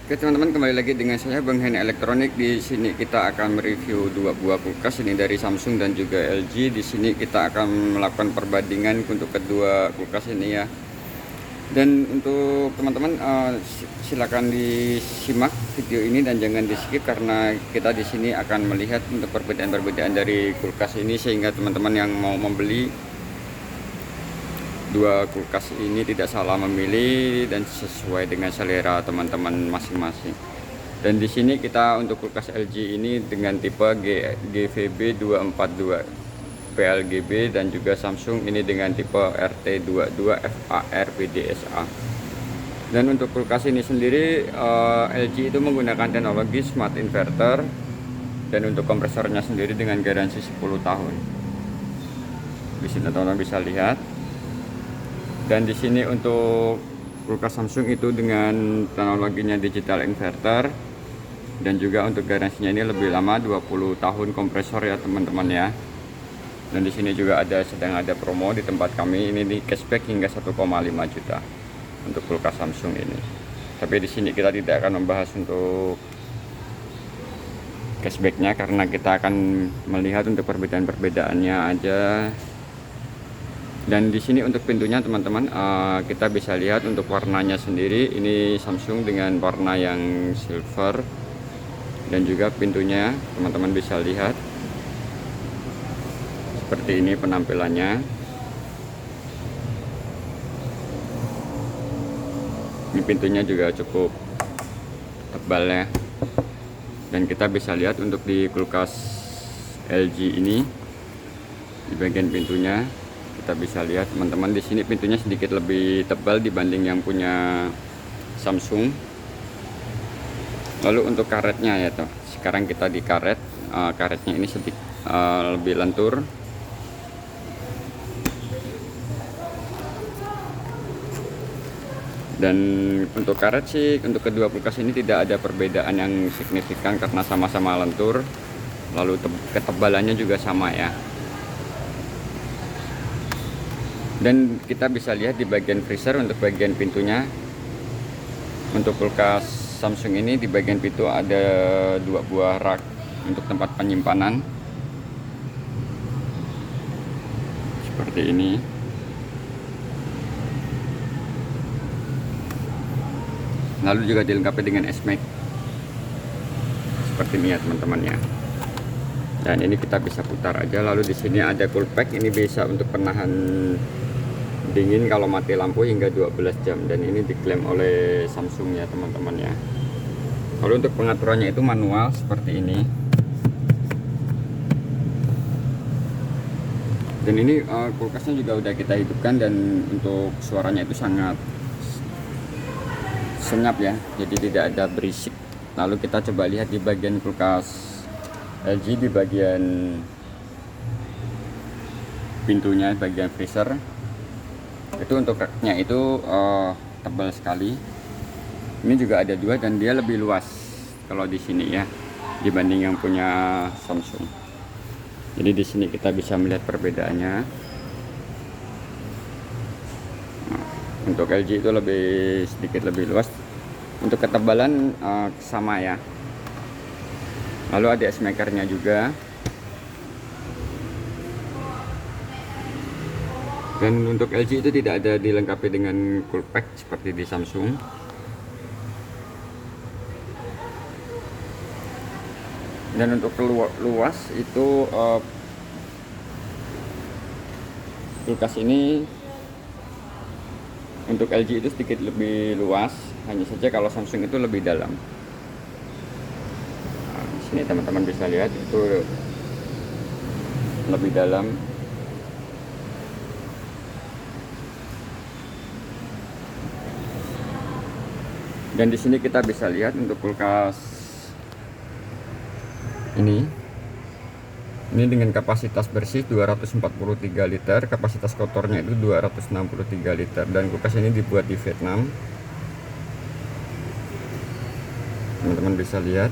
Oke teman-teman, kembali lagi dengan saya Bang Hen Elektronik. Di sini kita akan mereview dua buah kulkas ini dari Samsung dan juga LG. Di sini kita akan melakukan perbandingan untuk kedua kulkas ini ya. Dan untuk teman-teman silakan disimak video ini dan jangan di skip, karena kita di sini akan melihat untuk perbedaan-perbedaan dari kulkas ini, sehingga teman-teman yang mau membeli dua kulkas ini tidak salah memilih dan sesuai dengan selera teman-teman masing-masing. Dan di sini kita untuk kulkas LG ini dengan tipe GVB 242 PLGB, dan juga Samsung ini dengan tipe RT22 FAR PDSA. Dan untuk kulkas ini sendiri LG itu menggunakan teknologi smart inverter, dan untuk kompresornya sendiri dengan garansi 10 tahun. Di sini teman-teman bisa lihat. Dan di sini untuk kulkas Samsung itu dengan teknologinya digital inverter, dan juga untuk garansinya ini lebih lama 20 tahun kompresor ya teman-teman ya. Dan di sini juga sedang ada promo di tempat kami ini, di cashback hingga 1,5 juta untuk kulkas Samsung ini. Tapi di sini kita tidak akan membahas untuk cashbacknya, karena kita akan melihat untuk perbedaan-perbedaannya aja. Dan di sini untuk pintunya teman-teman, kita bisa lihat untuk warnanya sendiri ini Samsung dengan warna yang silver, dan juga pintunya teman-teman bisa lihat seperti ini penampilannya. Ini pintunya juga cukup tebal ya. Dan kita bisa lihat untuk di kulkas LG ini di bagian pintunya kita bisa lihat teman-teman, di sini pintunya sedikit lebih tebal dibanding yang punya Samsung. Lalu untuk karetnya ya toh, sekarang kita di karetnya ini sedikit lebih lentur. Dan untuk karet sih untuk kedua kulkas ini tidak ada perbedaan yang signifikan karena sama-sama lentur. Lalu ketebalannya juga sama ya. Dan kita bisa lihat di bagian freezer untuk bagian pintunya. Untuk kulkas Samsung ini di bagian pintu ada dua buah rak untuk tempat penyimpanan seperti ini. Lalu juga dilengkapi dengan S-Max seperti ini ya teman-teman ya. Dan ini kita bisa putar aja. Lalu di sini ada cool pack, ini bisa untuk penahan dingin kalau mati lampu hingga 12 jam, dan ini diklaim oleh Samsung ya teman-teman ya. Lalu untuk pengaturannya itu manual seperti ini. Dan ini kulkasnya juga udah kita hidupkan, dan untuk suaranya itu sangat senyap ya, jadi tidak ada berisik. Lalu kita coba lihat di bagian kulkas LG, di bagian pintunya, bagian freezer itu untuk raknya itu tebal sekali. Ini juga ada dua, dan dia lebih luas kalau di sini ya dibanding yang punya Samsung. Jadi di sini kita bisa melihat perbedaannya. Untuk LG itu sedikit lebih luas. Untuk ketebalan sama ya. Lalu ada S makernya juga. Dan untuk LG itu tidak ada dilengkapi dengan cool pack seperti di Samsung. Dan untuk luas itu kulkas ini untuk LG itu sedikit lebih luas, hanya saja kalau Samsung itu lebih dalam. Nah, di sini teman-teman bisa lihat itu lebih dalam. Dan di sini kita bisa lihat untuk kulkas ini dengan kapasitas bersih 243 liter, kapasitas kotornya itu 263 liter, dan kulkas ini dibuat di Vietnam. Teman-teman bisa lihat.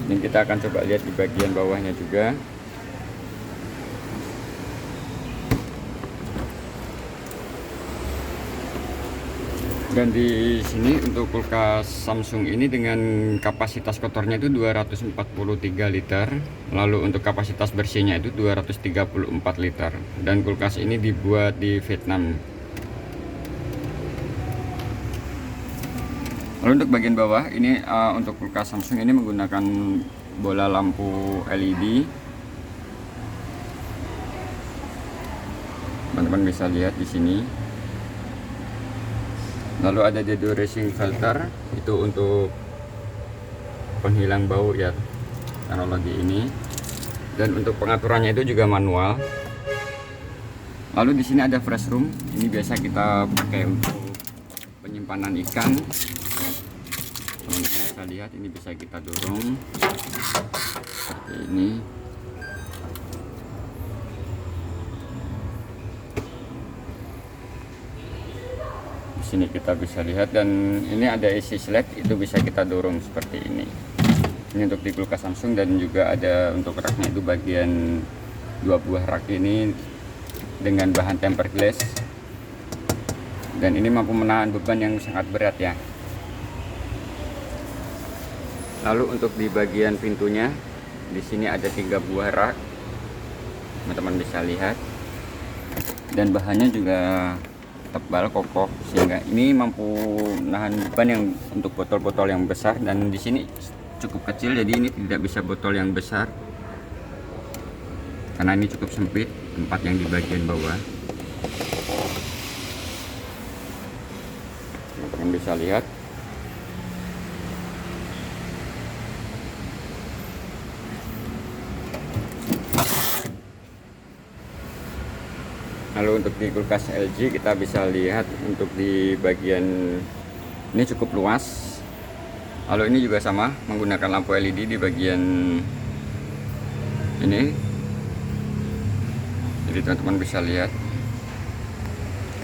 Dan kita akan coba lihat di bagian bawahnya juga. Dan di sini untuk kulkas Samsung ini dengan kapasitas kotornya itu 243 liter, lalu untuk kapasitas bersihnya itu 234 liter. Dan kulkas ini dibuat di Vietnam. Lalu untuk bagian bawah ini untuk kulkas Samsung ini menggunakan bola lampu LED. Teman-teman bisa lihat di sini. Lalu ada deodorizing filter, itu untuk penghilang bau ya, teknologi ini. Dan untuk pengaturannya itu juga manual. Lalu di sini ada fresh room, ini biasa kita pakai untuk penyimpanan ikan. Teman-teman bisa lihat, ini bisa kita dorong seperti ini. Sini kita bisa lihat, dan ini ada isi slide, itu bisa kita dorong seperti ini. Ini untuk di kulkas Samsung, dan juga ada untuk raknya itu bagian 2 buah rak ini dengan bahan tempered glass, dan ini mampu menahan beban yang sangat berat ya. Lalu untuk di bagian pintunya di sini ada 3 buah rak, teman-teman bisa lihat, dan bahannya juga tebal kokoh sehingga ini mampu menahan beban yang untuk botol-botol yang besar. Dan di sini cukup kecil, jadi ini tidak bisa botol yang besar karena ini cukup sempit tempat yang di bagian bawah. Teman-teman bisa lihat. Lalu untuk di kulkas LG kita bisa lihat untuk di bagian ini cukup luas. Lalu ini juga sama menggunakan lampu LED di bagian ini. Jadi teman-teman bisa lihat.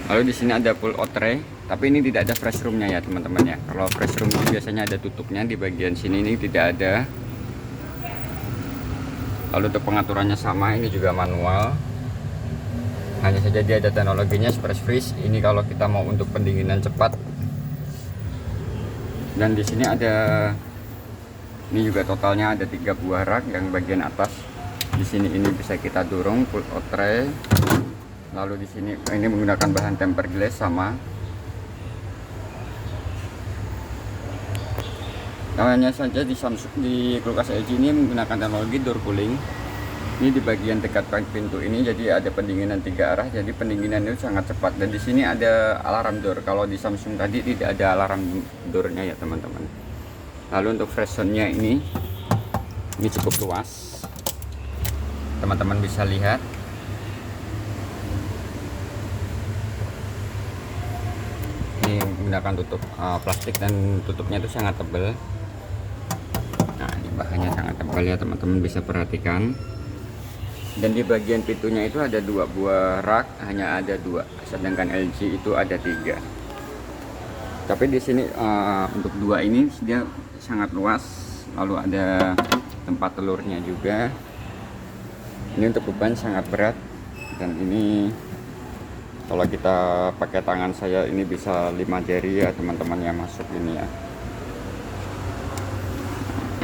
Lalu di sini ada pull out tray, tapi ini tidak ada fresh roomnya ya teman-teman ya. Kalau fresh room itu biasanya ada tutupnya, di bagian sini ini tidak ada. Lalu untuk pengaturannya sama, ini juga manual. Hanya saja dia ada teknologinya express freeze. Ini kalau kita mau untuk pendinginan cepat. Dan di sini ada, ini juga totalnya ada 3 buah rak yang bagian atas. Di sini ini bisa kita dorong pull out tray. Lalu di sini ini menggunakan bahan tempered glass sama. Hanya saja di Samsung, di kulkas LG ini menggunakan teknologi door cooling. Ini di bagian dekat pintu ini jadi ada pendinginan 3 arah, jadi pendinginan itu sangat cepat. Dan di sini ada alarm door. Kalau di Samsung tadi tidak ada alarm doornya ya teman-teman. Lalu untuk freshennya ini cukup luas, teman-teman bisa lihat. Ini menggunakan tutup plastik, dan tutupnya itu sangat tebal. Nah, ini bahannya sangat tebal ya teman-teman bisa perhatikan. Dan di bagian pintunya itu ada 2 buah rak, hanya ada 2, sedangkan LG itu ada 3. Tapi di sini untuk 2 ini dia sangat luas. Lalu ada tempat telurnya juga. Ini untuk beban sangat berat, dan ini kalau kita pakai tangan saya ini bisa 5 jari ya teman-teman yang masuk ini ya.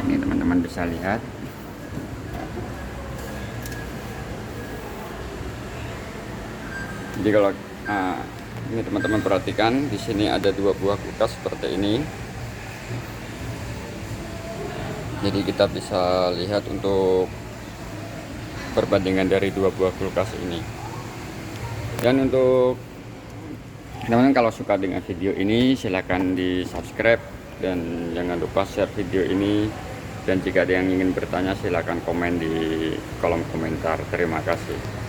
Ini teman-teman bisa lihat. Jadi kalau ini teman-teman perhatikan, di sini ada 2 buah kulkas seperti ini. Jadi kita bisa lihat untuk perbandingan dari 2 buah kulkas ini. Dan untuk teman-teman kalau suka dengan video ini silahkan di subscribe, dan jangan lupa share video ini. Dan jika ada yang ingin bertanya silahkan komen di kolom komentar. Terima kasih.